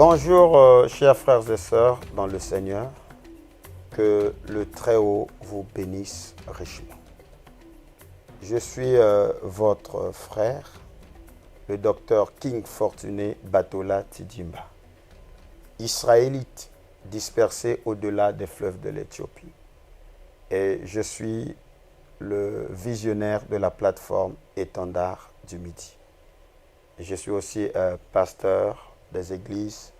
Bonjour chers frères et sœurs dans le Seigneur, que le Très-Haut vous bénisse richement. Je suis votre frère, le docteur King Fortuné Batola Tidimba, israélite dispersé au-delà des fleuves de l'Éthiopie. Et je suis le visionnaire de la plateforme Étendard du Midi. Je suis aussi pasteur des églises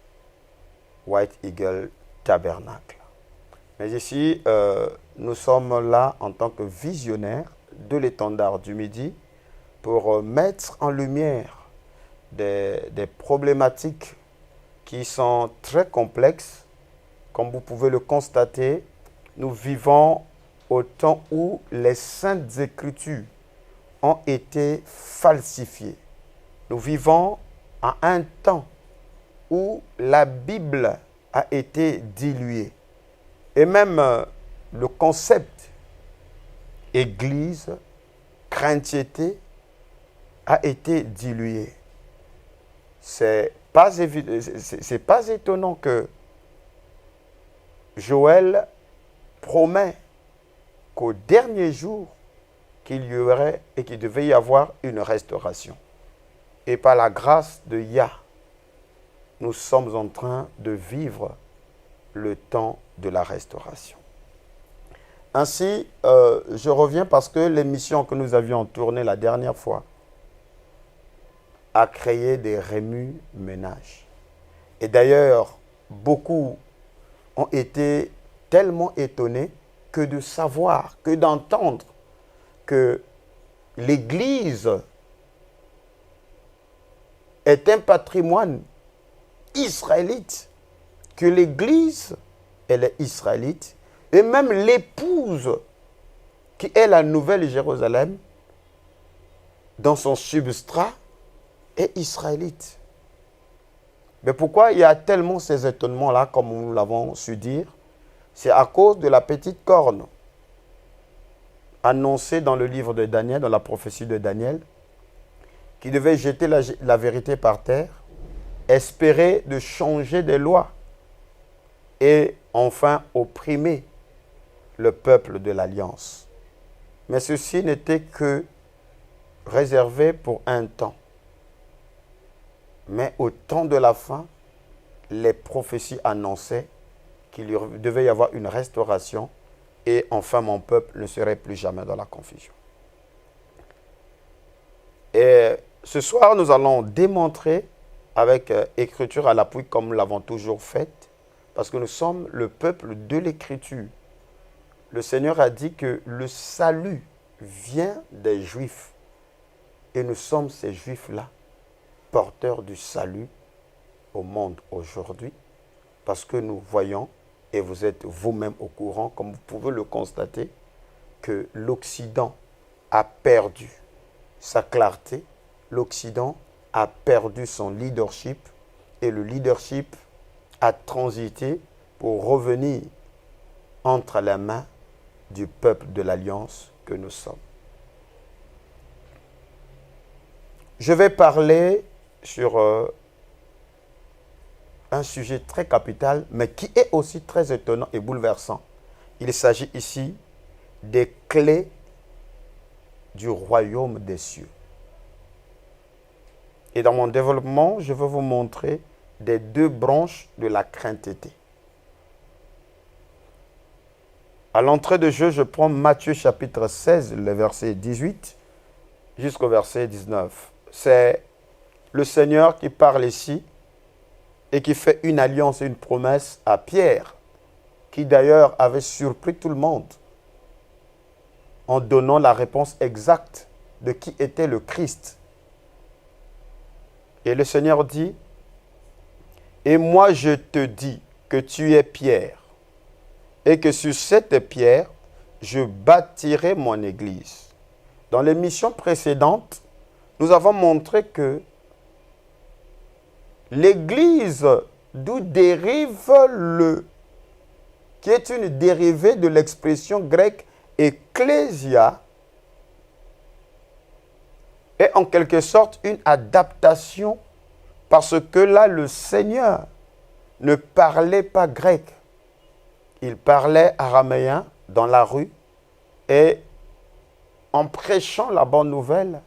White Eagle Tabernacle. Mais ici, nous sommes là en tant que visionnaires de l'étendard du Midi pour mettre en lumière des problématiques qui sont très complexes. Comme vous pouvez le constater, nous vivons au temps où les Saintes Écritures ont été falsifiées. Nous vivons à un temps où la Bible a été diluée. Et même le concept Église, chrétienté a été dilué. C'est pas étonnant que Joël promet qu'au dernier jour, qu'il y aurait et qu'il devait y avoir une restauration. Et par la grâce de Yah, nous sommes en train de vivre le temps de la restauration. Ainsi, je reviens parce que l'émission que nous avions tournée la dernière fois a créé des remue-ménages. Et d'ailleurs, beaucoup ont été tellement étonnés que de savoir, que d'entendre que l'Église est un patrimoine israélite, que l'Église, elle est israélite, et même l'épouse, qui est la Nouvelle Jérusalem, dans son substrat, est israélite. Mais pourquoi il y a tellement ces étonnements-là, comme nous l'avons su dire? C'est à cause de la petite corne annoncée dans le livre de Daniel, dans la prophétie de Daniel, qui devait jeter la vérité par terre, espérer de changer des lois et enfin opprimer le peuple de l'Alliance. Mais ceci n'était que réservé pour un temps. Mais au temps de la fin, les prophéties annonçaient qu'il devait y avoir une restauration et enfin mon peuple ne serait plus jamais dans la confusion. Et ce soir, nous allons démontrer avec écriture à l'appui comme nous l'avons toujours fait, parce que nous sommes le peuple de l'écriture. Le Seigneur a dit que le salut vient des Juifs. Et nous sommes ces Juifs-là, porteurs du salut au monde aujourd'hui, parce que nous voyons, et vous êtes vous-même au courant, comme vous pouvez le constater, que l'Occident a perdu sa clarté, l'Occident a perdu son leadership, et le leadership a transité pour revenir entre les mains du peuple de l'Alliance que nous sommes. Je vais parler sur un sujet très capital, mais qui est aussi très étonnant et bouleversant. Il s'agit ici des clés du royaume des cieux. Et dans mon développement, je vais vous montrer des deux branches de la crainteté. À l'entrée de jeu, je prends Matthieu chapitre 16, le verset 18 jusqu'au verset 19. C'est le Seigneur qui parle ici et qui fait une alliance et une promesse à Pierre, qui d'ailleurs avait surpris tout le monde en donnant la réponse exacte de qui était le Christ. Et le Seigneur dit, « Et moi je te dis que tu es Pierre, et que sur cette pierre, je bâtirai mon église. » Dans l'émission précédente, nous avons montré que l'église d'où dérive qui est une dérivée de l'expression grecque ecclésia, est en quelque sorte une adaptation parce que là, le Seigneur ne parlait pas grec. Il parlait araméen dans la rue et en prêchant la bonne nouvelle,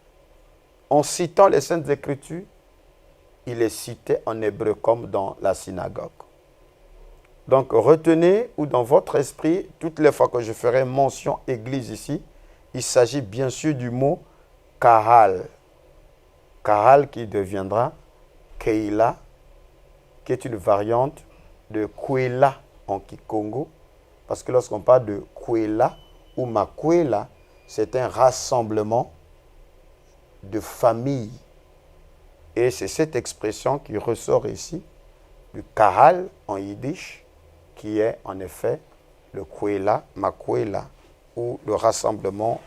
en citant les Saintes Écritures, il les citait en hébreu comme dans la synagogue. Donc retenez ou dans votre esprit, toutes les fois que je ferai mention église ici, il s'agit bien sûr du mot kahal. Kahal qui deviendra keila, qui est une variante de kwela en Kikongo. Parce que lorsqu'on parle de kwela ou makwela, c'est un rassemblement de familles. Et c'est cette expression qui ressort ici, du kahal en yiddish, qui est en effet le kwela, makwela, ou le rassemblement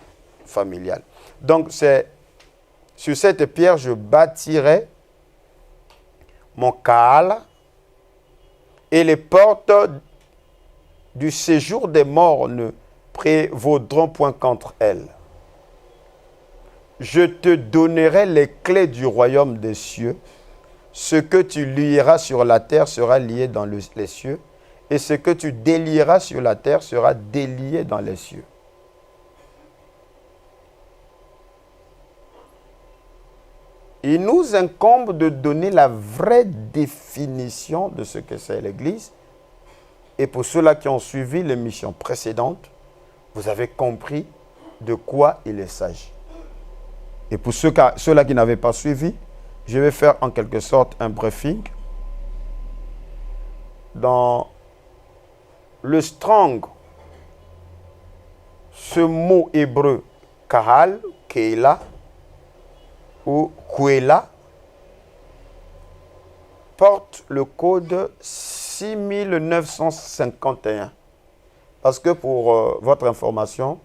familial. Donc, c'est sur cette pierre, je bâtirai mon kahal, et les portes du séjour des morts ne prévaudront point contre elles. Je te donnerai les clés du royaume des cieux. Ce que tu lieras sur la terre sera lié dans les cieux, et ce que tu délieras sur la terre sera délié dans les cieux. Il nous incombe de donner la vraie définition de ce que c'est l'Église. Et pour ceux-là qui ont suivi l'émission précédente, vous avez compris de quoi il s'agit. Et pour ceux-là qui n'avaient pas suivi, je vais faire en quelque sorte un briefing. Dans le Strong, ce mot hébreu, kahal, keila, ou kwela, porte le code 6951. Parce que pour votre information,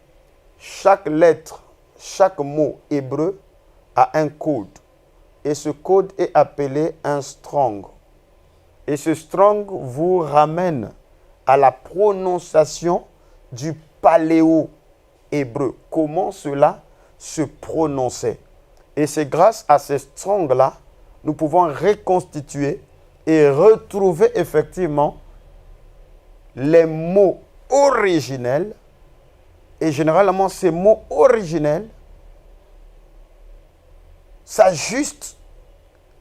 chaque lettre, chaque mot hébreu a un code. Et ce code est appelé un strong. Et ce strong vous ramène à la prononciation du paléo-hébreu. Comment cela se prononçait. Et c'est grâce à ces strongs-là, nous pouvons reconstituer et retrouver effectivement les mots originels. Et généralement, ces mots originels s'ajustent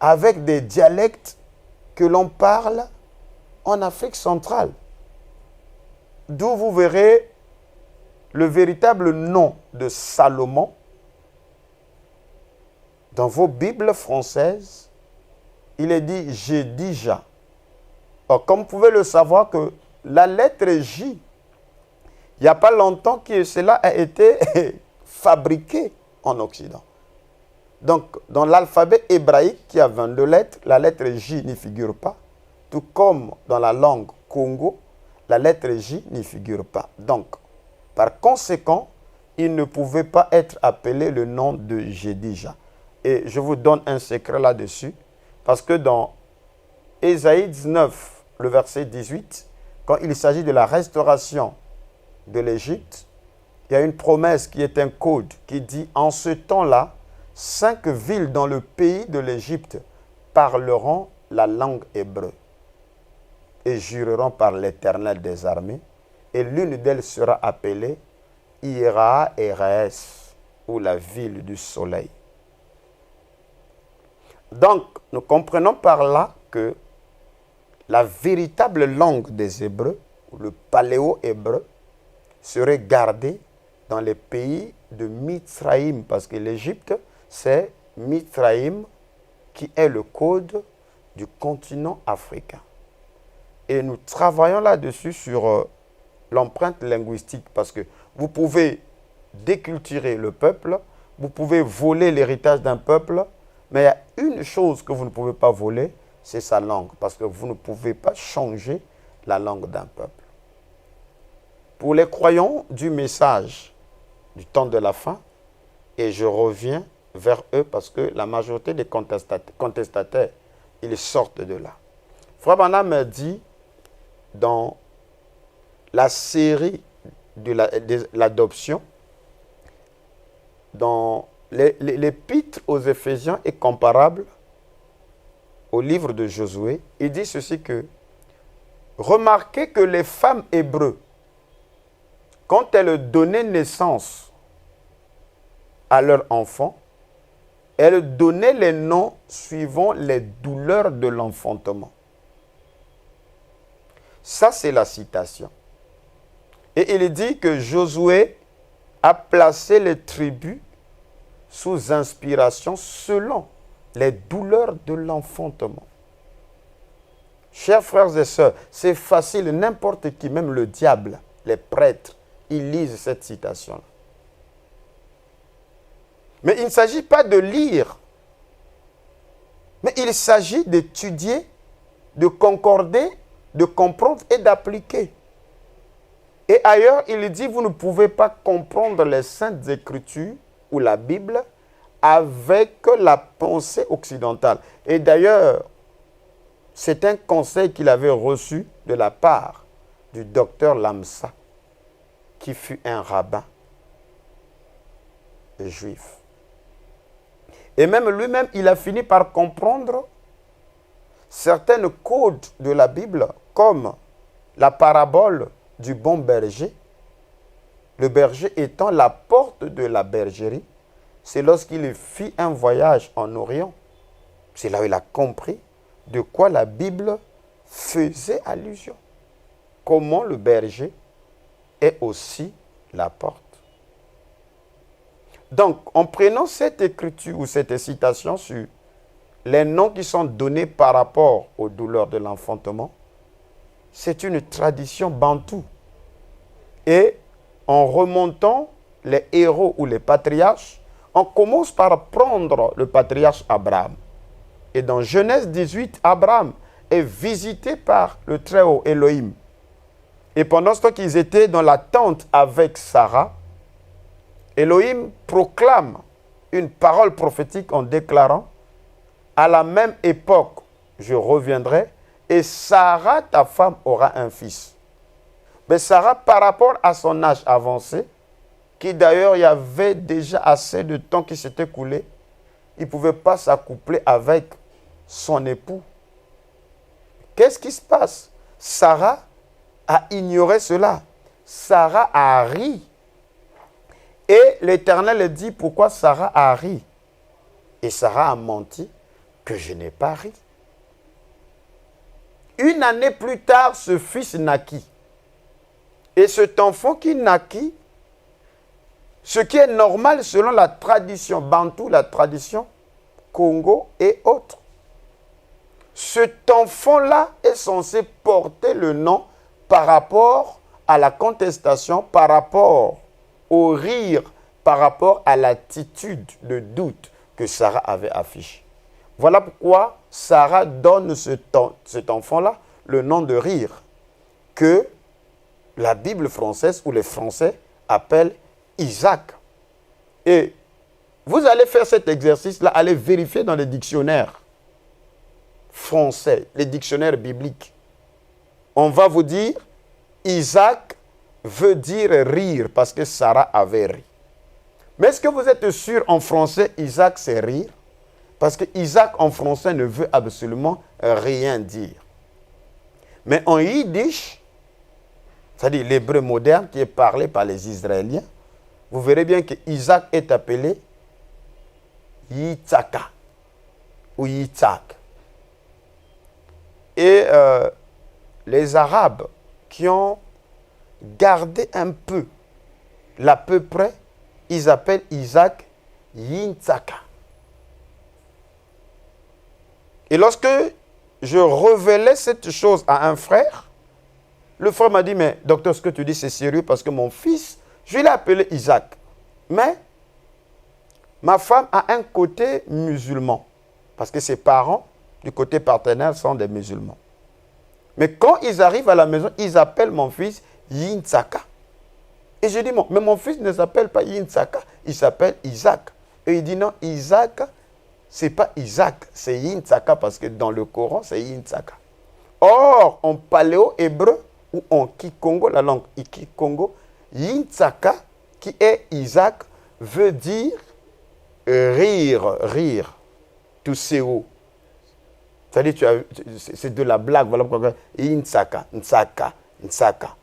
avec des dialectes que l'on parle en Afrique centrale. D'où vous verrez le véritable nom de Salomon dans vos Bibles françaises. Il est dit Jedija. Or, comme vous pouvez le savoir que la lettre J, il n'y a pas longtemps que cela a été fabriqué en Occident. Donc, dans l'alphabet hébraïque qui a 22 lettres, la lettre J n'y figure pas. Tout comme dans la langue Congo, la lettre J n'y figure pas. Donc, par conséquent, il ne pouvait pas être appelé le nom de Jedija. Et je vous donne un secret là-dessus, parce que dans Ésaïe 19, le verset 18, quand il s'agit de la restauration de l'Égypte, il y a une promesse qui est un code qui dit « En ce temps-là, 5 villes dans le pays de l'Égypte parleront la langue hébreu et jureront par l'Éternel des armées, et l'une d'elles sera appelée Ira-Eres, ou la ville du soleil. » Donc, nous comprenons par là que la véritable langue des Hébreux, ou le paléo-hébreu, serait gardée dans les pays de Mithraïm, parce que l'Égypte, c'est Mithraïm qui est le code du continent africain. Et nous travaillons là-dessus sur l'empreinte linguistique, parce que vous pouvez déculturer le peuple, vous pouvez voler l'héritage d'un peuple, mais il y a une chose que vous ne pouvez pas voler, c'est sa langue, parce que vous ne pouvez pas changer la langue d'un peuple. Pour les croyants du message du temps de la fin, et je reviens vers eux parce que la majorité des contestataires, ils sortent de là. Frère Branham dit dans la série de l'adoption, dans l'épître aux Éphésiens est comparable au livre de Josué. Il dit ceci que Remarquez que les femmes hébreues, quand elles donnaient naissance à leur enfant, elles donnaient les noms suivant les douleurs de l'enfantement. Ça, c'est la citation. Et il dit que Josué a placé les tribus sous inspiration selon les douleurs de l'enfantement. Chers frères et sœurs, c'est facile, n'importe qui, même le diable, les prêtres, ils lisent cette citation-là. Mais il ne s'agit pas de lire, mais il s'agit d'étudier, de concorder, de comprendre et d'appliquer. Et ailleurs, il dit, vous ne pouvez pas comprendre les Saintes Écritures ou la Bible avec la pensée occidentale. Et d'ailleurs, c'est un conseil qu'il avait reçu de la part du docteur Lamsa, qui fut un rabbin juif. Et même lui-même, il a fini par comprendre certaines codes de la Bible, comme la parabole du bon berger. Le berger étant la porte de la bergerie, c'est lorsqu'il fit un voyage en Orient. C'est là où il a compris de quoi la Bible faisait allusion. Comment le berger est aussi la porte. Donc, en prenant cette écriture ou cette citation sur les noms qui sont donnés par rapport aux douleurs de l'enfantement, c'est une tradition bantoue. Et en remontant les héros ou les patriarches, on commence par prendre le patriarche Abraham. Et dans Genèse 18, Abraham est visité par le Très-Haut Elohim. Et pendant ce temps qu'ils étaient dans la tente avec Sarah, Elohim proclame une parole prophétique en déclarant « À la même époque, je reviendrai et Sarah, ta femme, aura un fils. » Mais Sarah, par rapport à son âge avancé, qui d'ailleurs, il y avait déjà assez de temps qui s'était écoulé, il ne pouvait pas s'accoupler avec son époux. Qu'est-ce qui se passe? Sarah a ignoré cela. Sarah a ri. Et l'Éternel dit pourquoi Sarah a ri. Et Sarah a menti que je n'ai pas ri. Une année plus tard, ce fils naquit. Et cet enfant qui naquit, ce qui est normal selon la tradition bantoue, la tradition Congo et autres. Cet enfant-là est censé porter le nom par rapport à la contestation, par rapport au rire, par rapport à l'attitude de doute que Sarah avait affichée. Voilà pourquoi Sarah donne cet enfant-là le nom de rire, que la Bible française ou les Français appellent Isaac. Et vous allez faire cet exercice-là, allez vérifier dans les dictionnaires français, les dictionnaires bibliques. On va vous dire, Isaac veut dire rire parce que Sarah avait ri. Mais est-ce que vous êtes sûr en français, Isaac c'est rire? Parce que Isaac en français ne veut absolument rien dire. Mais en yiddish, c'est-à-dire l'hébreu moderne qui est parlé par les Israéliens, vous verrez bien que Isaac est appelé Yitzhaka ou Yitzhak. Et les Arabes qui ont gardé un peu l'à peu près, ils appellent Isaac Yitzhaka. Et lorsque je révélais cette chose à un frère, le frère m'a dit, mais docteur, ce que tu dis, c'est sérieux parce que mon fils, je l'ai appelé Isaac. Mais ma femme a un côté musulman parce que ses parents, du côté partenaire, sont des musulmans. Mais quand ils arrivent à la maison, ils appellent mon fils Yitzhaka. Et je dis, mais mon fils ne s'appelle pas Yitzhaka, il s'appelle Isaac. Et il dit, non, Isaac, ce n'est pas Isaac, c'est Yitzhaka parce que dans le Coran, c'est Yitzhaka. Or, en paléo-hébreu ou en Kikongo, la langue Kikongo, Yitzhaka, qui est Isaac, veut dire rire, rire, tout c'est haut. C'est-à-dire, c'est de la blague. Voilà pourquoi. Insaka, Nsaka, Nsaka.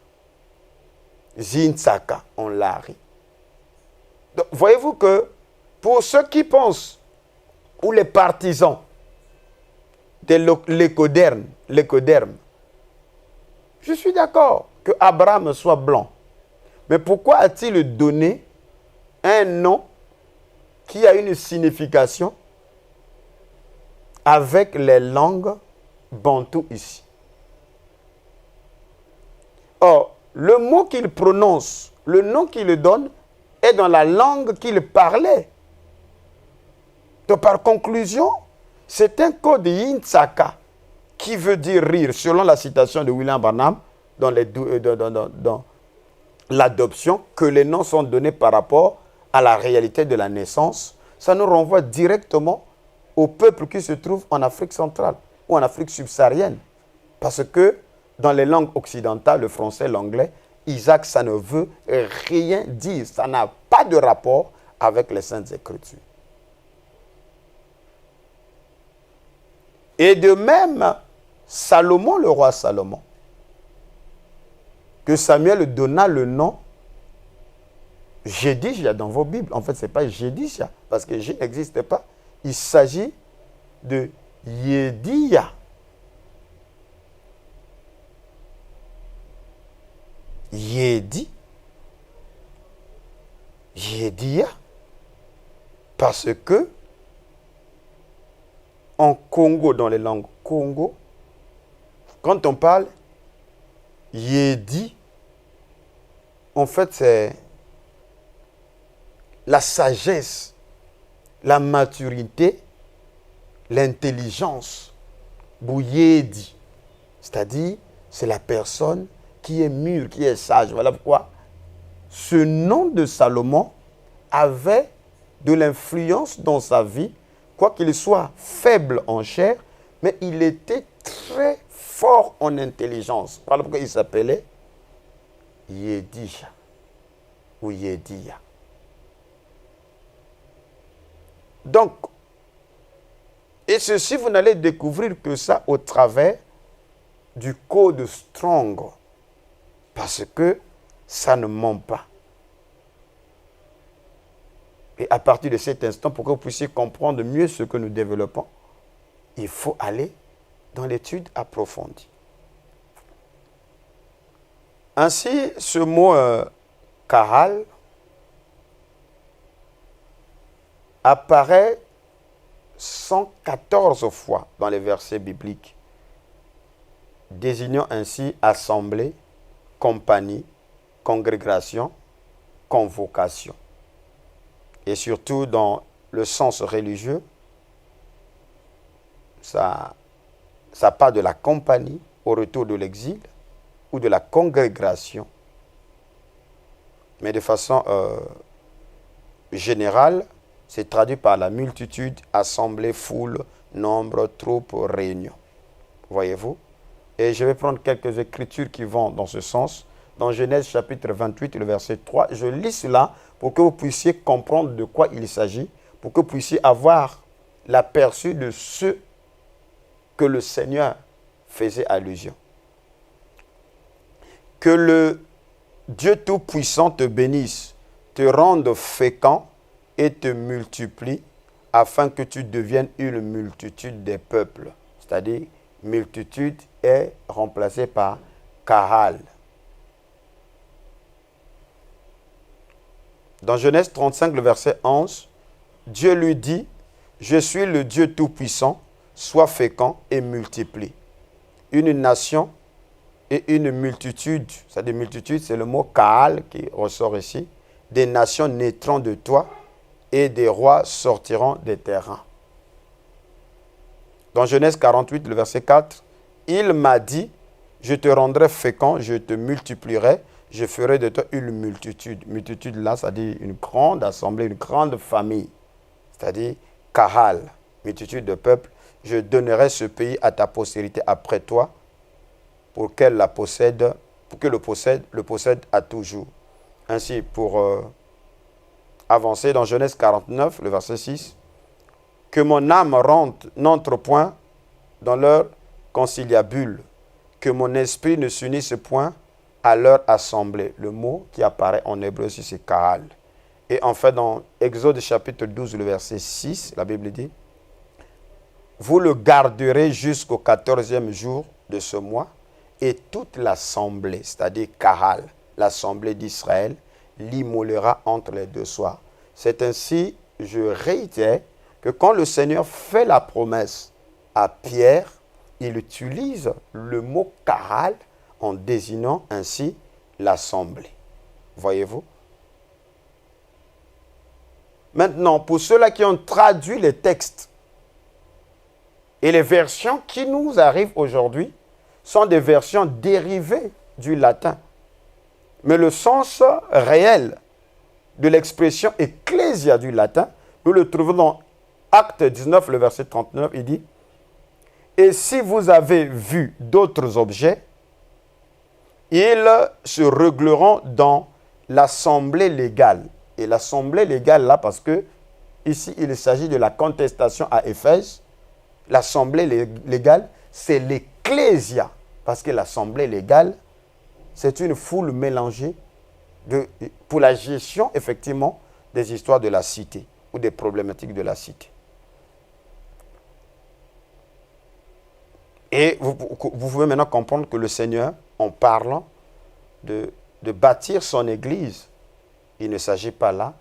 Zinsaka, on l'a ri. Donc, voyez-vous que pour ceux qui pensent, ou les partisans de l'écoderme, je suis d'accord que Abraham soit blanc. Mais pourquoi a-t-il donné un nom qui a une signification avec les langues bantoues ici? Or, le mot qu'il prononce, le nom qu'il donne, est dans la langue qu'il parlait. Donc, par conclusion, c'est un code Yinsaka qui veut dire rire, selon la citation de William Branham dans l'adoption, que les noms sont donnés par rapport à la réalité de la naissance. Ça nous renvoie directement au peuple qui se trouve en Afrique centrale ou en Afrique subsaharienne. Parce que dans les langues occidentales, le français, l'anglais, Isaac, ça ne veut rien dire. Ça n'a pas de rapport avec les Saintes Écritures. Et de même, Salomon, le roi Salomon, que Samuel donna le nom Jédisia dans vos Bibles. En fait, ce n'est pas Jédisia, parce que J n'existe pas. Il s'agit de Yédia. Yédia. Parce que en Congo, dans les langues Congo, quand on parle Yédi, en fait, c'est la sagesse, la maturité, l'intelligence. Bouyédi. C'est-à-dire, c'est la personne qui est mûre, qui est sage. Voilà pourquoi ce nom de Salomon avait de l'influence dans sa vie, quoiqu'il soit faible en chair, mais il était très fort en intelligence. Voilà pourquoi il s'appelait Yédia ou Yédia. Donc, et ceci, vous n'allez découvrir que ça au travers du code Strong, parce que ça ne ment pas. Et à partir de cet instant, pour que vous puissiez comprendre mieux ce que nous développons, il faut aller dans l'étude approfondie. Ainsi, ce mot Kahal apparaît 114 fois dans les versets bibliques, désignant ainsi assemblée, compagnie, congrégation, convocation. Et surtout dans le sens religieux, ça part de la compagnie au retour de l'exil ou de la congrégation. Mais de façon générale, c'est traduit par la multitude, assemblée, foule, nombre, troupe, réunion. Voyez-vous? Et je vais prendre quelques écritures qui vont dans ce sens. Dans Genèse chapitre 28, le verset 3, je lis cela pour que vous puissiez comprendre de quoi il s'agit, pour que vous puissiez avoir l'aperçu de ce que le Seigneur faisait allusion. Que le Dieu Tout-Puissant te bénisse, te rende fécond et te multiplie, afin que tu deviennes une multitude des peuples. C'est-à-dire, multitude est remplacée par Kahal. Dans Genèse 35, le verset 11, Dieu lui dit, « Je suis le Dieu Tout-Puissant, sois fécond et multiplie. » Une nation et une multitude, c'est-à-dire multitude, c'est le mot Kahal qui ressort ici, des nations naîtront de toi et des rois sortiront des terrains. Dans Genèse 48, le verset 4, « Il m'a dit, je te rendrai fécond, je te multiplierai, je ferai de toi une multitude. » Multitude là, c'est-à-dire une grande assemblée, une grande famille. C'est-à-dire Kahal, multitude de peuples. Je donnerai ce pays à ta postérité après toi, pour qu'elle la possède, pour que le possède à toujours. Ainsi, pour avancer dans Genèse 49, le verset 6, « Que mon âme n'entre point dans leur conciliabule, que mon esprit ne s'unisse point à leur assemblée. Le mot qui apparaît en hébreu ici, c'est kahal. Et en fait, dans Exode chapitre 12, le verset 6, la Bible dit, vous le garderez jusqu'au 14e jour de ce mois, et toute l'assemblée, c'est-à-dire kahal, l'assemblée d'Israël, l'immolera entre les deux soirs. C'est ainsi, je réitère, que quand le Seigneur fait la promesse à Pierre, il utilise le mot kahal en désignant ainsi l'assemblée. Voyez-vous? Maintenant, pour ceux-là qui ont traduit les textes et les versions qui nous arrivent aujourd'hui sont des versions dérivées du latin. Mais le sens réel de l'expression ecclésia du latin, nous le trouvons dans Acte 19, le verset 39, il dit « Et si vous avez vu d'autres objets, ils se régleront dans l'assemblée légale. » Et l'assemblée légale, là, parce que ici, il s'agit de la contestation à Éphèse. L'assemblée légale, c'est l'ecclésia. Parce que l'assemblée légale, c'est une foule mélangée pour la gestion, effectivement, des histoires de la cité ou des problématiques de la cité. Et vous pouvez maintenant comprendre que le Seigneur, en parlant de bâtir son Église, il ne s'agit pas là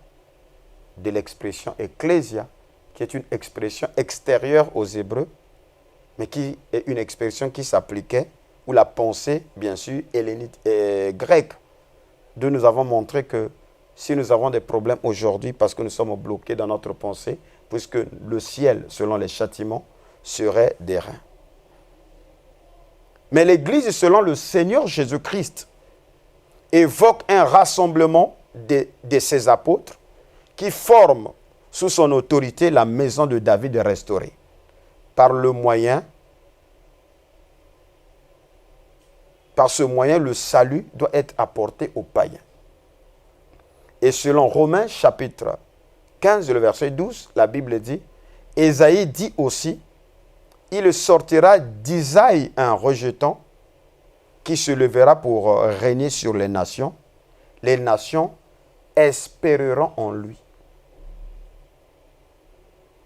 de l'expression ecclésia, qui est une expression extérieure aux Hébreux, mais qui est une expression qui s'appliquait, ou la pensée, bien sûr, hellénite et grecque, d'où nous avons montré que si nous avons des problèmes aujourd'hui parce que nous sommes bloqués dans notre pensée, puisque le ciel, selon les châtiments, serait des reins. Mais l'Église, selon le Seigneur Jésus-Christ, évoque un rassemblement de ses apôtres qui forment sous son autorité la maison de David restaurée. Par ce moyen, le salut doit être apporté aux païens. Et selon Romains chapitre 15, le verset 12, la Bible dit, Ésaïe dit aussi, il sortira d'Isaïe un rejeton qui se lèvera pour régner sur les nations. Les nations espéreront en lui.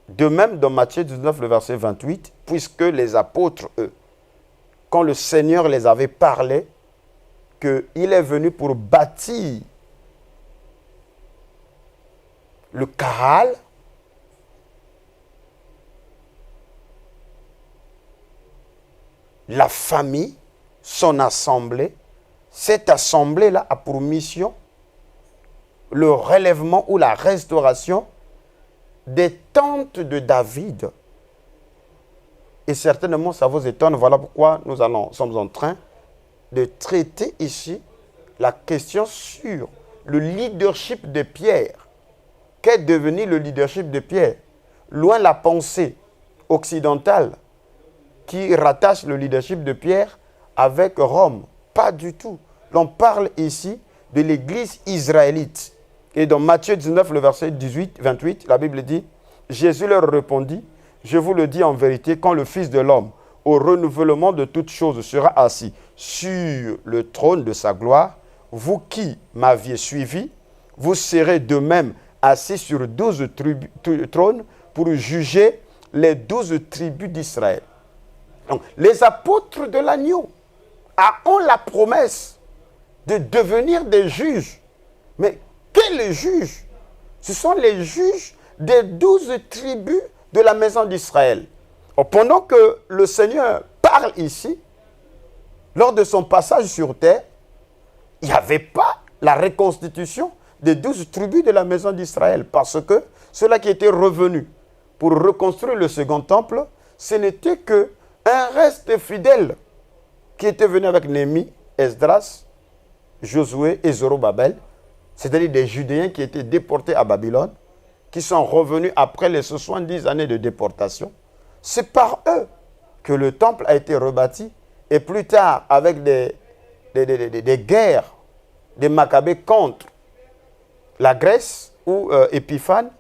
De même, dans Matthieu 19, le verset 28, puisque les apôtres, eux, quand le Seigneur les avait parlé, qu'il est venu pour bâtir le Kahal, la famille, son assemblée, cette assemblée-là a pour mission le relèvement ou la restauration des tentes de David. Et certainement, ça vous étonne. Voilà pourquoi nous sommes en train de traiter ici la question sur le leadership de Pierre. Qu'est devenu le leadership de Pierre? Loin la pensée occidentale qui rattache le leadership de Pierre avec Rome. Pas du tout. L'on parle ici de l'église israélite. Et dans Matthieu 19, le verset 28, la Bible dit, Jésus leur répondit, je vous le dis en vérité, quand le Fils de l'homme, au renouvellement de toutes choses, sera assis sur le trône de sa gloire, vous qui m'aviez suivi, vous serez de même assis sur 12 trônes pour juger les 12 tribus d'Israël. Donc, les apôtres de l'agneau ont la promesse de devenir des juges. Mais quels juges? Ce sont les juges des 12 tribus de la maison d'Israël. Pendant que le Seigneur parle ici, lors de son passage sur terre, il n'y avait pas la reconstitution des 12 tribus de la maison d'Israël. Parce que ceux-là qui étaient revenus pour reconstruire le second temple, ce n'était qu'un reste fidèle qui était venu avec Néhémie, Esdras, Josué et Zorobabel, c'est-à-dire des Judéens qui étaient déportés à Babylone, qui sont revenus après les 70 années de déportation. C'est par eux que le temple a été rebâti. Et plus tard, avec des guerres des Maccabées contre la Grèce ou Épiphane,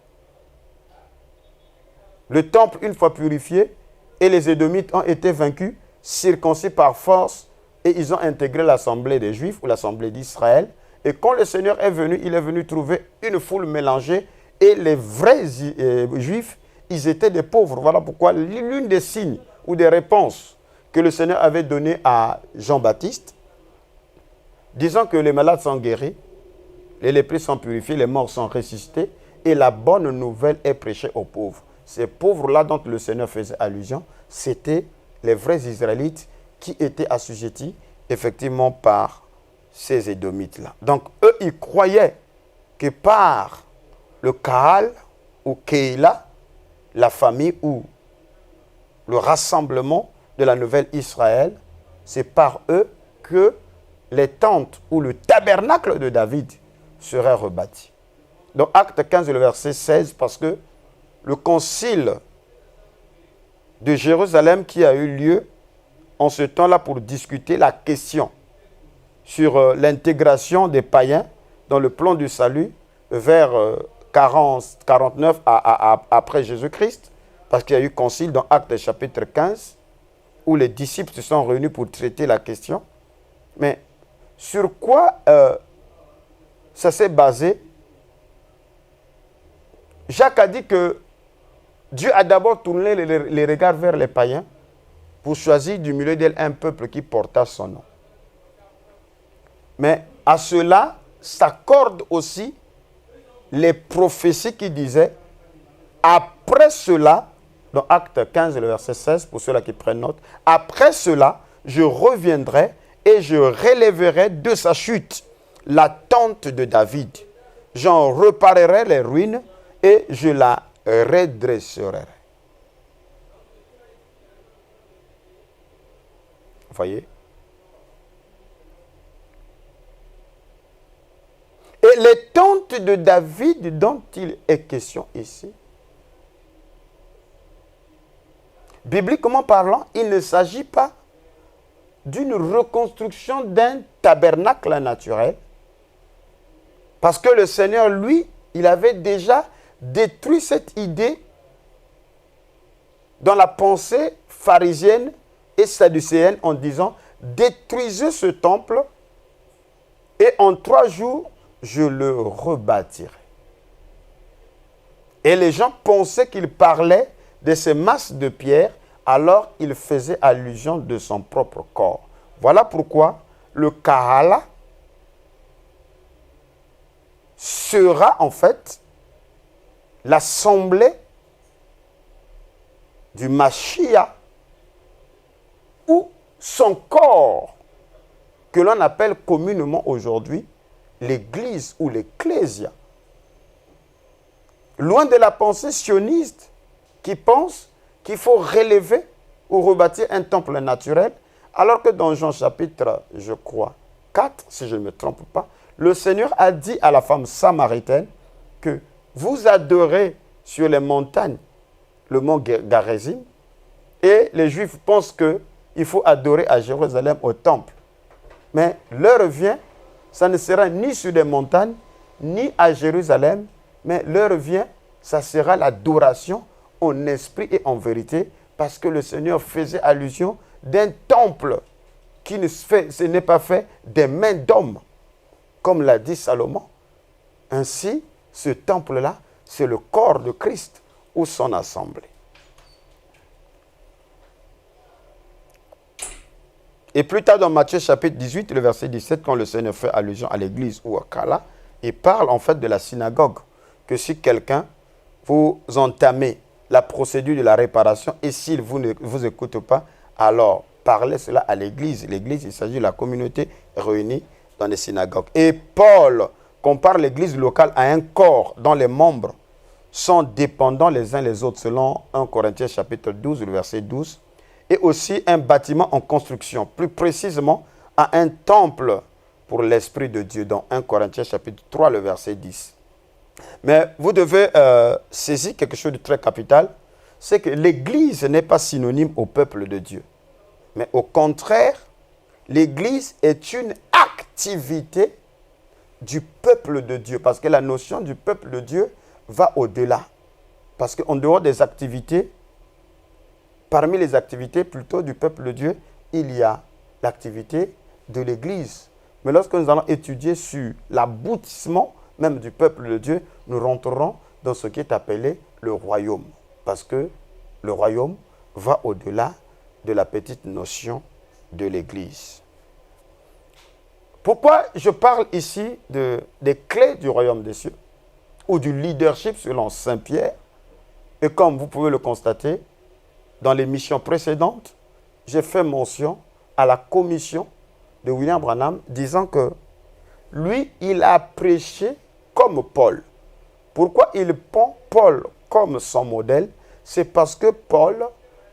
le temple, une fois purifié, et les Édomites ont été vaincus, circoncis par force, et ils ont intégré l'assemblée des Juifs ou l'assemblée d'Israël. Et quand le Seigneur est venu, il est venu trouver une foule mélangée, et les vrais Juifs, ils étaient des pauvres. Voilà pourquoi l'une des signes ou des réponses que le Seigneur avait donné à Jean-Baptiste, disant que les malades sont guéris, les lépreux sont purifiés, les morts sont ressuscités, et la bonne nouvelle est prêchée aux pauvres. Ces pauvres-là dont le Seigneur faisait allusion, c'était les vrais Israélites qui étaient assujettis effectivement par ces Édomites-là. Donc eux, ils croyaient que par le Kahal ou Keïla, la famille ou le rassemblement de la nouvelle Israël, c'est par eux que les tentes ou le tabernacle de David serait rebâti. Donc acte 15, le verset 16, parce que le concile de Jérusalem qui a eu lieu en ce temps-là pour discuter la question sur l'intégration des païens dans le plan du salut vers 49 après Jésus-Christ, parce qu'il y a eu concile dans Actes chapitre 15, où les disciples se sont réunis pour traiter la question. Mais sur quoi ça s'est basé? Jacques a dit que Dieu a d'abord tourné les regards vers les païens pour choisir du milieu d'elle un peuple qui porta son nom. Mais à cela s'accordent aussi les prophéties qui disaient après cela, dans Acte 15, le verset 16, pour ceux-là qui prennent note, après cela, je reviendrai et je relèverai de sa chute la tente de David. J'en reparerai les ruines et je la redresserai. Vous voyez? Et les tentes de David dont il est question ici, bibliquement parlant, il ne s'agit pas d'une reconstruction d'un tabernacle naturel, parce que le Seigneur, lui, il avait déjà détruit cette idée dans la pensée pharisienne et sadducéenne en disant « Détruisez ce temple et en 3 jours, je le rebâtirai. » Et les gens pensaient qu'il parlait de ces masses de pierre, alors il faisait allusion de son propre corps. Voilà pourquoi le Kahala sera en fait l'assemblée du Mashiach ou son corps, que l'on appelle communément aujourd'hui l'Église ou l'Ecclésia. Loin de la pensée sioniste qui pense qu'il faut relever ou rebâtir un temple naturel, alors que dans Jean chapitre, je crois, 4, si je ne me trompe pas, le Seigneur a dit à la femme samaritaine que vous adorez sur les montagnes le mont Garizim, et les Juifs pensent qu'il faut adorer à Jérusalem au temple. Mais l'heure vient, ça ne sera ni sur des montagnes, ni à Jérusalem, mais l'heure vient, ça sera l'adoration en esprit et en vérité, parce que le Seigneur faisait allusion d'un temple qui ce n'est pas fait des mains d'hommes, comme l'a dit Salomon. Ainsi, ce temple-là, c'est le corps de Christ ou son assemblée. Et plus tard dans Matthieu chapitre 18, le verset 17, quand le Seigneur fait allusion à l'église ou à Kala, il parle en fait de la synagogue, que si quelqu'un vous entamez la procédure de la réparation et s'il ne vous écoute pas, alors parlez cela à l'église. L'église, il s'agit de la communauté réunie dans les synagogues. Et Paul compare l'église locale à un corps dont les membres sont dépendants les uns les autres, selon 1 Corinthiens chapitre 12, le verset 12, et aussi un bâtiment en construction, plus précisément à un temple pour l'Esprit de Dieu, dans 1 Corinthiens chapitre 3, le verset 10. Mais vous devez saisir quelque chose de très capital, c'est que l'Église n'est pas synonyme au peuple de Dieu. Mais au contraire, l'Église est une activité du peuple de Dieu, parce que la notion du peuple de Dieu va au-delà. Parce qu'en dehors des activités, parmi les activités plutôt du peuple de Dieu, il y a l'activité de l'Église. Mais lorsque nous allons étudier sur l'aboutissement même du peuple de Dieu, nous rentrerons dans ce qui est appelé le royaume. Parce que le royaume va au-delà de la petite notion de l'Église. Pourquoi je parle ici des clés du royaume des cieux ou du leadership selon Saint Pierre? Et comme vous pouvez le constater, dans les missions précédentes, j'ai fait mention à la commission de William Branham disant que lui, il a prêché comme Paul. Pourquoi il prend Paul comme son modèle? C'est parce que Paul,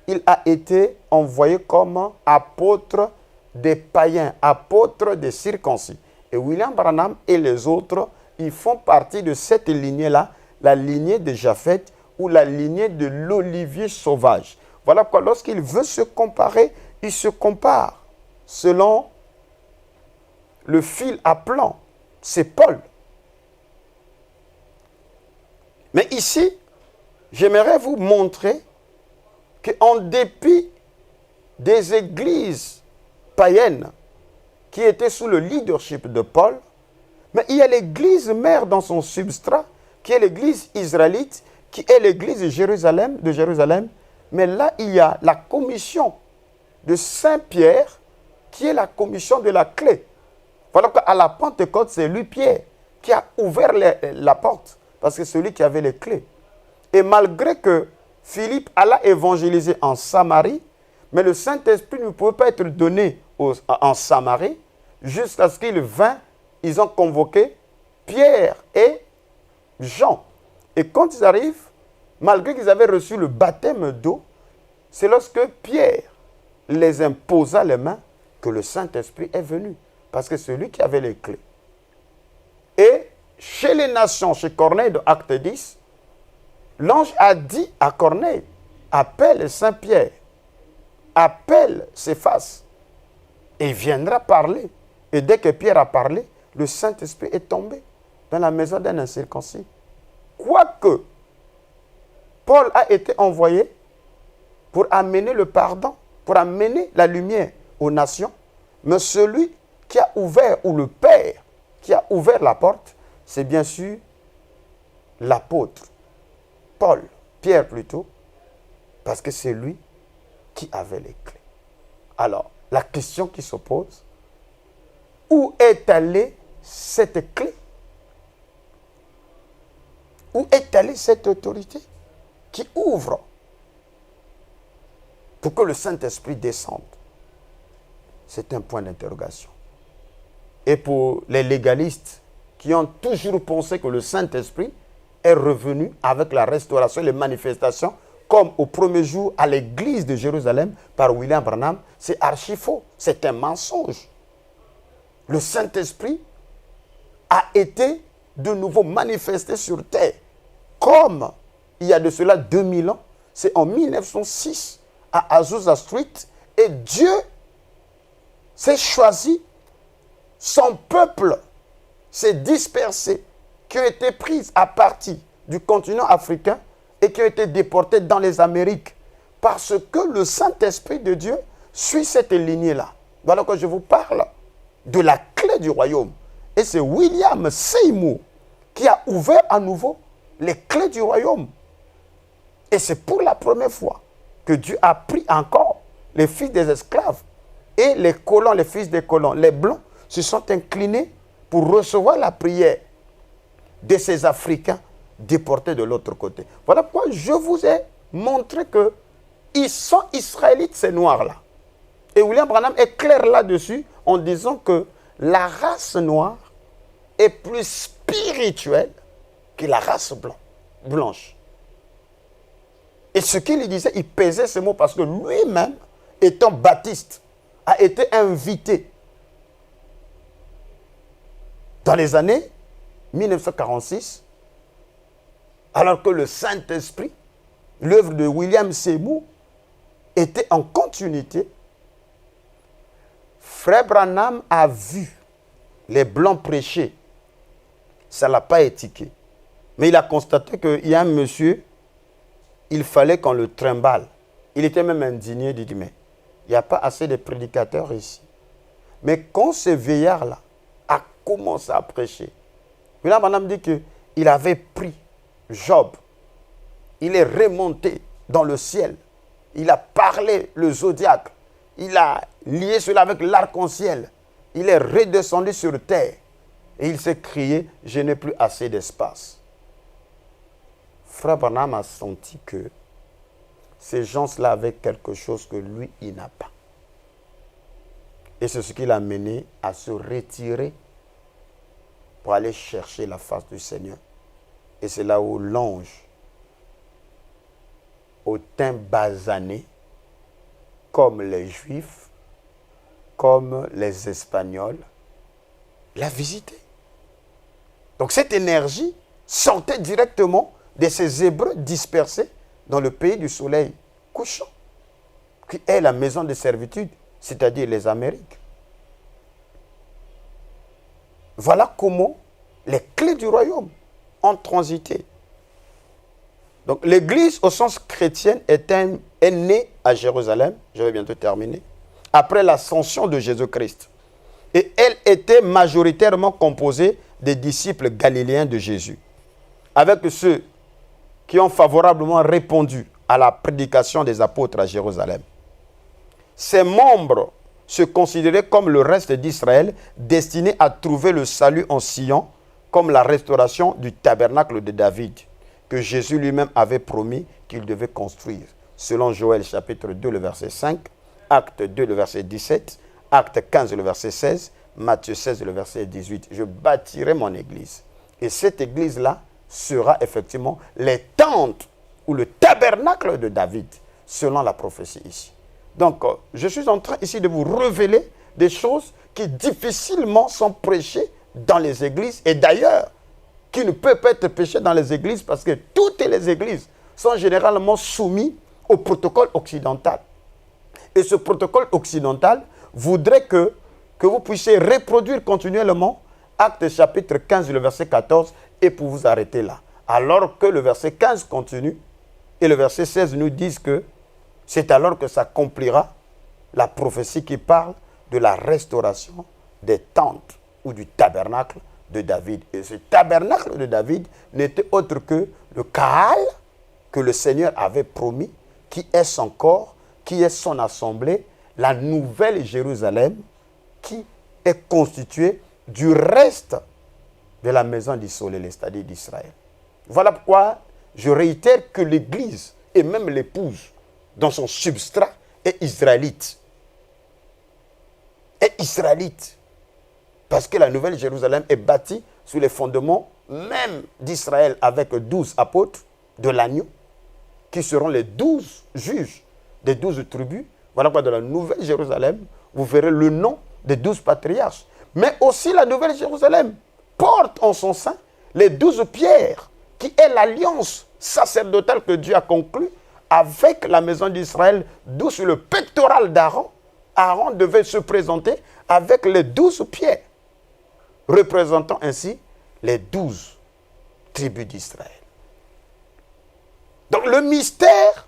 il a été envoyé comme apôtre des païens, apôtre des circoncis. Et William Branham et les autres, ils font partie de cette lignée-là, la lignée de Japhet ou la lignée de l'olivier sauvage. Voilà pourquoi lorsqu'il veut se comparer, il se compare selon le fil à plan. C'est Paul. Mais ici, j'aimerais vous montrer qu'en dépit des églises païennes qui étaient sous le leadership de Paul, mais il y a l'église mère dans son substrat, qui est l'église israélite, qui est l'église de Jérusalem. Mais là, il y a la commission de Saint-Pierre, qui est la commission de la clé. Voilà qu'à la Pentecôte, c'est lui, Pierre, qui a ouvert la porte, parce que c'est celui qui avait les clés. Et malgré que Philippe alla évangéliser en Samarie, mais le Saint-Esprit ne pouvait pas être donné en Samarie, jusqu'à ce qu'il vint, ils ont convoqué Pierre et Jean. Et quand ils arrivent, malgré qu'ils avaient reçu le baptême d'eau, c'est lorsque Pierre les imposa les mains que le Saint-Esprit est venu. Parce que c'est lui qui avait les clés. Et chez les nations, chez Corneille de Acte 10, l'ange a dit à Corneille, appelle Saint-Pierre, appelle Céphas, et il viendra parler. Et dès que Pierre a parlé, le Saint-Esprit est tombé dans la maison d'un incirconcis. Quoique Paul a été envoyé pour amener le pardon, pour amener la lumière aux nations, mais celui qui a ouvert, ou le Père qui a ouvert la porte, c'est bien sûr l'apôtre Paul, Pierre plutôt, parce que c'est lui qui avait les clés. Alors, la question qui se pose, où est allée cette clé? Où est allée cette autorité qui ouvre pour que le Saint-Esprit descende? C'est un point d'interrogation. Et pour les légalistes qui ont toujours pensé que le Saint-Esprit est revenu avec la restauration et les manifestations, comme au premier jour à l'église de Jérusalem par William Branham, c'est archi faux. C'est un mensonge. Le Saint-Esprit a été de nouveau manifesté sur terre. Comme il y a de cela 2000 ans, c'est en 1906 à Azusa Street, et Dieu s'est choisi, son peuple s'est dispersé, qui ont été pris à partie du continent africain et qui ont été déportés dans les Amériques, parce que le Saint-Esprit de Dieu suit cette lignée-là. Voilà que je vous parle de la clé du royaume. Et c'est William Seymour qui a ouvert à nouveau les clés du royaume. Et c'est pour la première fois que Dieu a pris encore les fils des esclaves et les colons, les fils des colons, les blancs, se sont inclinés pour recevoir la prière de ces Africains déportés de l'autre côté. Voilà pourquoi je vous ai montré que ils sont israélites, ces noirs-là. Et William Branham est clair là-dessus en disant que la race noire est plus spirituelle que la race blanche. Et ce qu'il disait, il pesait ce mot parce que lui-même, étant baptiste, a été invité dans les années 1946, alors que le Saint-Esprit, l'œuvre de William Seymour, était en continuité. Frère Branham a vu les Blancs prêcher. Ça ne l'a pas étiqué. Mais il a constaté qu'il y a un monsieur, il fallait qu'on le trimballe. Il était même indigné, il dit, mais il n'y a pas assez de prédicateurs ici. Mais quand ce vieillard-là a commencé à prêcher, là, madame dit qu'il avait pris Job, il est remonté dans le ciel, il a parlé le zodiaque, il a lié cela avec l'arc-en-ciel, il est redescendu sur terre et il s'est crié, je n'ai plus assez d'espace. Frère Branham a senti que ces gens-là avaient quelque chose que lui, il n'a pas. Et c'est ce qui l'a mené à se retirer pour aller chercher la face du Seigneur. Et c'est là où l'ange, au teint basané, comme les Juifs, comme les Espagnols, l'a visité. Donc cette énergie sortait directement de ces Hébreux dispersés dans le pays du soleil couchant, qui est la maison de servitude, c'est-à-dire les Amériques. Voilà comment les clés du royaume ont transité. Donc l'église au sens chrétien est née à Jérusalem, je vais bientôt terminer, après l'ascension de Jésus-Christ. Et elle était majoritairement composée des disciples galiléens de Jésus, avec ceux qui ont favorablement répondu à la prédication des apôtres à Jérusalem. Ces membres se considéraient comme le reste d'Israël, destinés à trouver le salut en Sion, comme la restauration du tabernacle de David, que Jésus lui-même avait promis qu'il devait construire, selon Joël chapitre 2, le verset 5, Acte 2, le verset 17, Acte 15, le verset 16, Matthieu 16, le verset 18. Je bâtirai mon église. Et cette église-là sera effectivement les tentes ou le tabernacle de David, selon la prophétie ici. Donc, je suis en train ici de vous révéler des choses qui difficilement sont prêchées dans les églises et d'ailleurs, qui ne peuvent pas être prêchées dans les églises parce que toutes les églises sont généralement soumises au protocole occidental. Et ce protocole occidental voudrait que vous puissiez reproduire continuellement Acte chapitre 15, le verset 14, et pour vous arrêter là. Alors que le verset 15 continue, et le verset 16 nous dit que c'est alors que s'accomplira la prophétie qui parle de la restauration des tentes ou du tabernacle de David. Et ce tabernacle de David n'était autre que le Kaal que le Seigneur avait promis, qui est son corps, qui est son assemblée, la nouvelle Jérusalem, qui est constituée du reste de la maison d'Israël, c'est-à-dire d'Israël. Voilà pourquoi je réitère que l'Église et même l'épouse, dans son substrat, est israélite. Est israélite. Parce que la nouvelle Jérusalem est bâtie sur les fondements même d'Israël avec 12 apôtres de l'agneau, qui seront les 12 juges des 12 tribus. Voilà pourquoi dans la nouvelle Jérusalem, vous verrez le nom des 12 patriarches. Mais aussi la nouvelle Jérusalem porte en son sein les 12 pierres, qui est l'alliance sacerdotale que Dieu a conclue avec la maison d'Israël, d'où sur le pectoral d'Aaron, Aaron devait se présenter avec les 12 pierres, représentant ainsi les 12 tribus d'Israël. Donc le mystère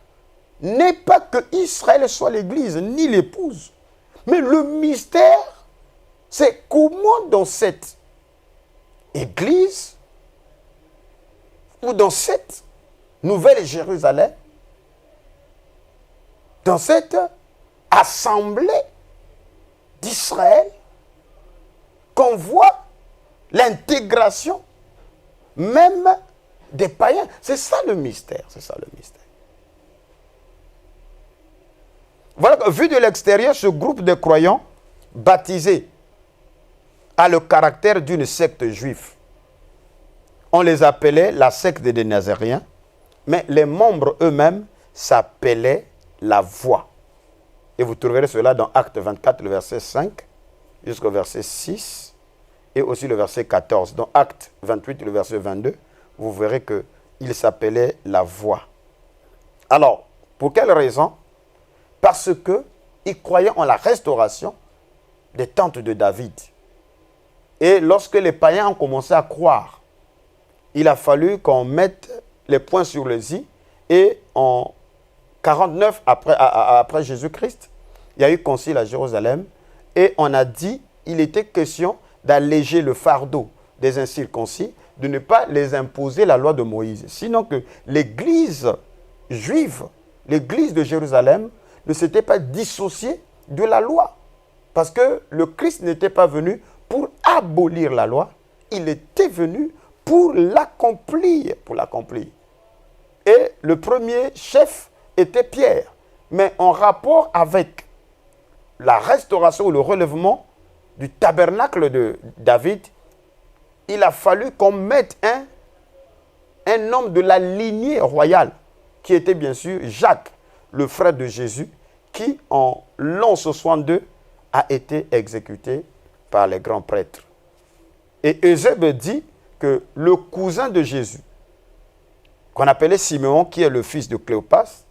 n'est pas que Israël soit l'église, ni l'épouse. Mais le mystère, c'est comment dans cette église, ou dans cette nouvelle Jérusalem, dans cette assemblée d'Israël, qu'on voit l'intégration même des païens. C'est ça le mystère, c'est ça le mystère. Voilà que, vu de l'extérieur, ce groupe de croyants baptisés a le caractère d'une secte juive. On les appelait la secte des Nazaréens, mais les membres eux-mêmes s'appelaient la Voix. Et vous trouverez cela dans Acte 24, le verset 5, jusqu'au verset 6, et aussi le verset 14. Dans Acte 28, le verset 22, vous verrez qu'il s'appelait la Voix. Alors, pour quelle raison? Parce qu'ils croyaient en la restauration des tentes de David. Et lorsque les païens ont commencé à croire, il a fallu qu'on mette les points sur les i et on 49 après Jésus-Christ, il y a eu concile à Jérusalem et on a dit il était question d'alléger le fardeau des incirconcis, de ne pas les imposer la loi de Moïse. Sinon que l'église juive, l'église de Jérusalem, ne s'était pas dissociée de la loi. Parce que le Christ n'était pas venu pour abolir la loi, il était venu pour l'accomplir. Et le premier chef était Pierre. Mais en rapport avec la restauration ou le relèvement du tabernacle de David, il a fallu qu'on mette un homme de la lignée royale, qui était bien sûr Jacques, le frère de Jésus, qui en l'an 62 a été exécuté par les grands prêtres. Et Eusèbe dit que le cousin de Jésus, qu'on appelait Siméon, qui est le fils de Cléopas,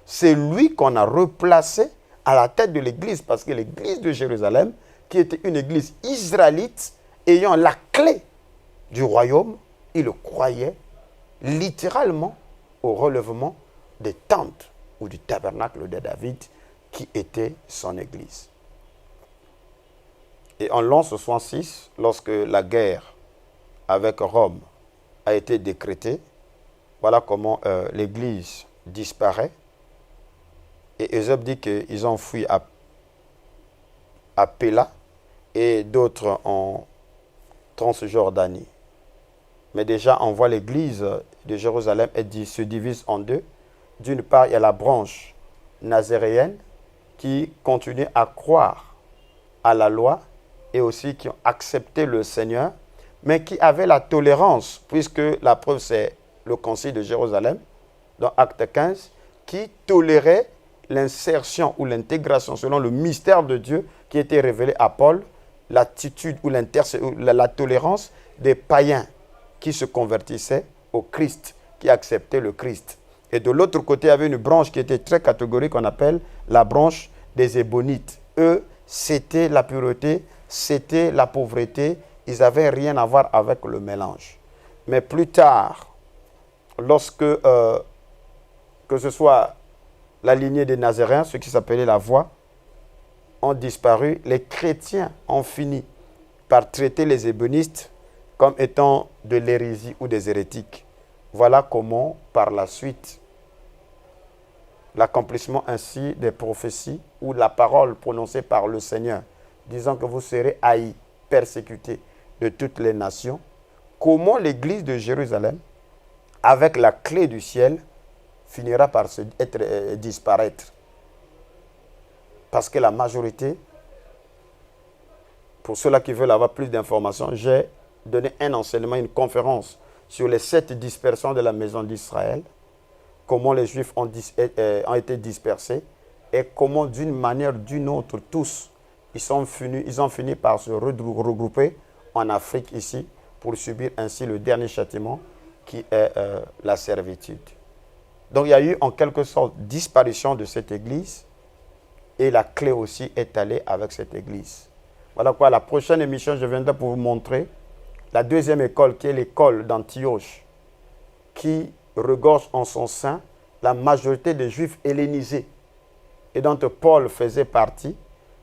c'est lui qu'on a replacé à la tête de l'église, parce que l'église de Jérusalem, qui était une église israélite, ayant la clé du royaume, il croyait littéralement au relèvement des tentes ou du tabernacle de David, qui était son église. Et en l'an 66, lorsque la guerre avec Rome a été décrétée, voilà comment l'église disparaît. Et Eusèbe dit qu'ils ont fui à Péla et d'autres en Transjordanie. Mais déjà, on voit l'église de Jérusalem se divise en deux. D'une part, il y a la branche nazaréenne qui continue à croire à la loi et aussi qui ont accepté le Seigneur, mais qui avaient la tolérance, puisque la preuve c'est le concile de Jérusalem, dans Acte 15, qui tolérait l'insertion ou l'intégration selon le mystère de Dieu qui était révélé à Paul, l'attitude ou la tolérance des païens qui se convertissaient au Christ, qui acceptaient le Christ. Et de l'autre côté, il y avait une branche qui était très catégorique, qu'on appelle la branche des Ébonites. Eux, c'était la pureté, c'était la pauvreté, ils n'avaient rien à voir avec le mélange. Mais plus tard, lorsque, que ce soit la lignée des Nazaréens, ceux qui s'appelaient la voie, ont disparu, les chrétiens ont fini par traiter les ébénistes comme étant de l'hérésie ou des hérétiques. Voilà comment, par la suite, l'accomplissement ainsi des prophéties ou la parole prononcée par le Seigneur, disant que vous serez haïs, persécutés de toutes les nations, comment l'église de Jérusalem, avec la clé du ciel, finira par disparaître. Parce que la majorité, pour ceux-là qui veulent avoir plus d'informations, j'ai donné un enseignement, une conférence sur les 7 dispersions de la maison d'Israël, comment les Juifs ont été dispersés et comment d'une manière ou d'une autre, tous, ils ont fini par se regrouper en Afrique ici pour subir ainsi le dernier châtiment qui est la servitude. Donc il y a eu en quelque sorte disparition de cette église et la clé aussi est allée avec cette église. Voilà quoi, la prochaine émission, je viendrai pour vous montrer la deuxième école qui est l'école d'Antioche qui regorge en son sein la majorité des Juifs hellénisés et dont Paul faisait partie.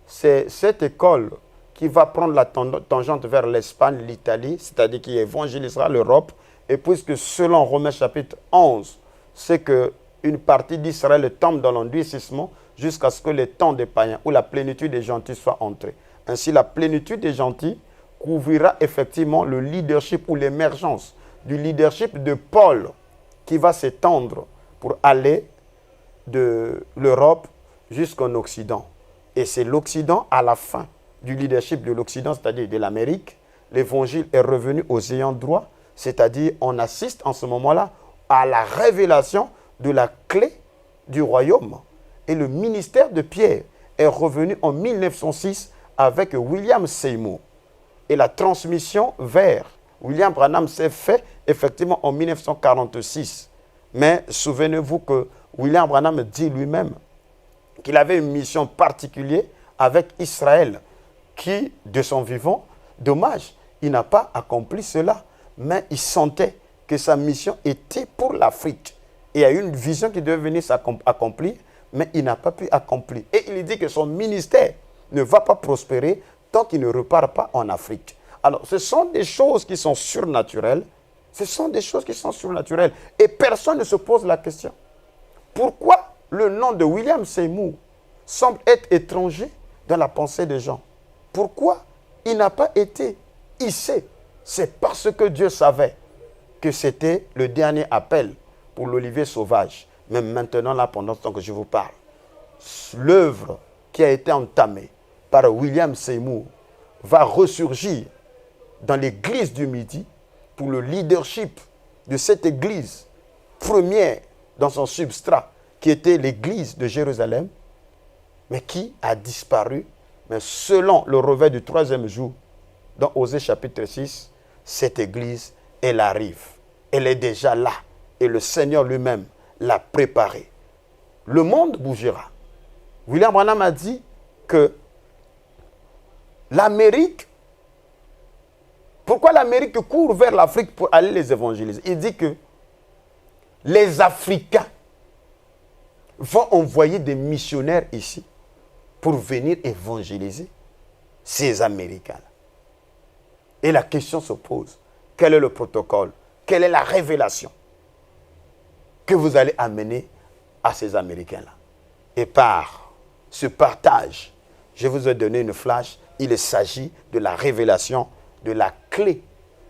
C'est cette école qui va prendre la tangente vers l'Espagne, l'Italie, c'est-à-dire qui évangélisera l'Europe. Et puisque selon Romains chapitre 11, c'est qu'une partie d'Israël tombe dans l'endurcissement jusqu'à ce que le temps des païens ou la plénitude des gentils soit entrée. Ainsi, la plénitude des gentils couvrira effectivement le leadership ou l'émergence du leadership de Paul qui va s'étendre pour aller de l'Europe jusqu'en Occident. Et c'est l'Occident, à la fin du leadership de l'Occident, c'est-à-dire de l'Amérique, l'évangile est revenu aux ayants droit, c'est-à-dire on assiste en ce moment-là à la révélation de la clé du royaume. Et le ministère de Pierre est revenu en 1906 avec William Seymour. Et la transmission vers William Branham s'est faite effectivement en 1946. Mais souvenez-vous que William Branham dit lui-même qu'il avait une mission particulière avec Israël qui, de son vivant, dommage, il n'a pas accompli cela, mais il sentait que sa mission était pour l'Afrique. Et il y a eu une vision qui devait venir s'accomplir, mais il n'a pas pu accomplir. Et il dit que son ministère ne va pas prospérer tant qu'il ne repart pas en Afrique. Alors, ce sont des choses qui sont surnaturelles. Ce sont des choses qui sont surnaturelles. Et personne ne se pose la question. Pourquoi le nom de William Seymour semble être étranger dans la pensée des gens? Pourquoi il n'a pas été hissé? C'est parce que Dieu savait que c'était le dernier appel pour l'olivier sauvage. Mais maintenant, là, pendant ce temps que je vous parle, l'œuvre qui a été entamée par William Seymour va ressurgir dans l'église du Midi pour le leadership de cette église première dans son substrat, qui était l'église de Jérusalem, mais qui a disparu. Mais selon le réveil du 3e jour, dans Osée chapitre 6, cette église, elle arrive. Elle est déjà là. Et le Seigneur lui-même l'a préparée. Le monde bougera. William Branham a dit que l'Amérique, pourquoi l'Amérique court vers l'Afrique pour aller les évangéliser? Il dit que les Africains vont envoyer des missionnaires ici pour venir évangéliser ces Américains-là. Et la question se pose, quel est le protocole? Quelle est la révélation que vous allez amener à ces Américains-là? Et par ce partage, je vous ai donné une flash, il s'agit de la révélation de la clé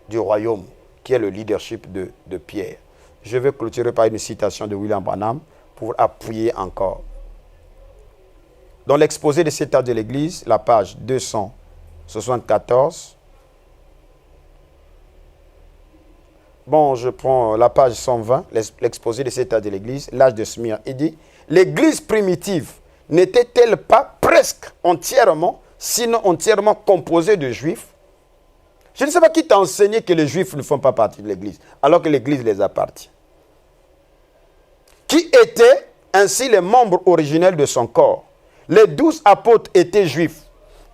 du royaume, qui est le leadership de Pierre. Je vais clôturer par une citation de William Branham pour appuyer encore. Dans l'exposé de cet état de l'Église, la page 274, bon, je prends la page 120, l'exposé de cet état de l'Église, l'âge de Smyrne, il dit, l'Église primitive n'était-elle pas presque entièrement, sinon entièrement composée de Juifs? Je ne sais pas qui t'a enseigné que les Juifs ne font pas partie de l'Église, alors que l'Église les appartient. Qui étaient ainsi les membres originels de son corps? Les 12 apôtres étaient juifs.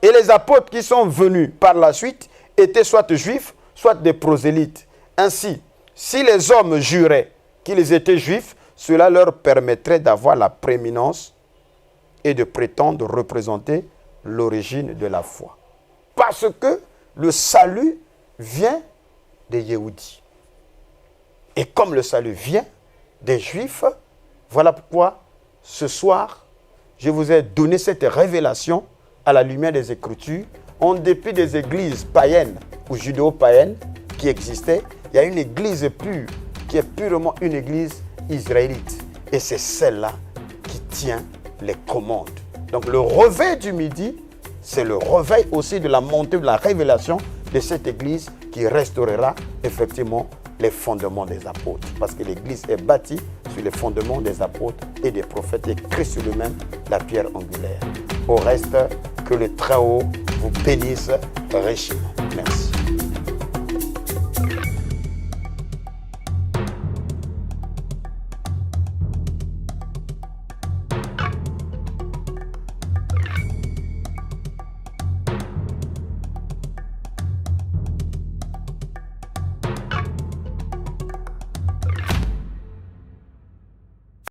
Et les apôtres qui sont venus par la suite étaient soit juifs, soit des prosélytes. Ainsi, si les hommes juraient qu'ils étaient juifs, cela leur permettrait d'avoir la prééminence et de prétendre représenter l'origine de la foi. Parce que le salut vient des Yéhoudis. Et comme le salut vient des Juifs, voilà pourquoi ce soir, je vous ai donné cette révélation à la lumière des Écritures. En dépit des églises païennes ou judéo-païennes qui existaient, il y a une église pure, qui est purement une église israélite. Et c'est celle-là qui tient les commandes. Donc le réveil du midi, c'est le réveil aussi de la montée de la révélation de cette église qui restaurera effectivement les fondements des apôtres. Parce que l'église est bâtie sur les fondements des apôtres et des prophètes et Christ lui-même, la pierre angulaire. Au reste, que le Très-Haut vous bénisse richement. Merci.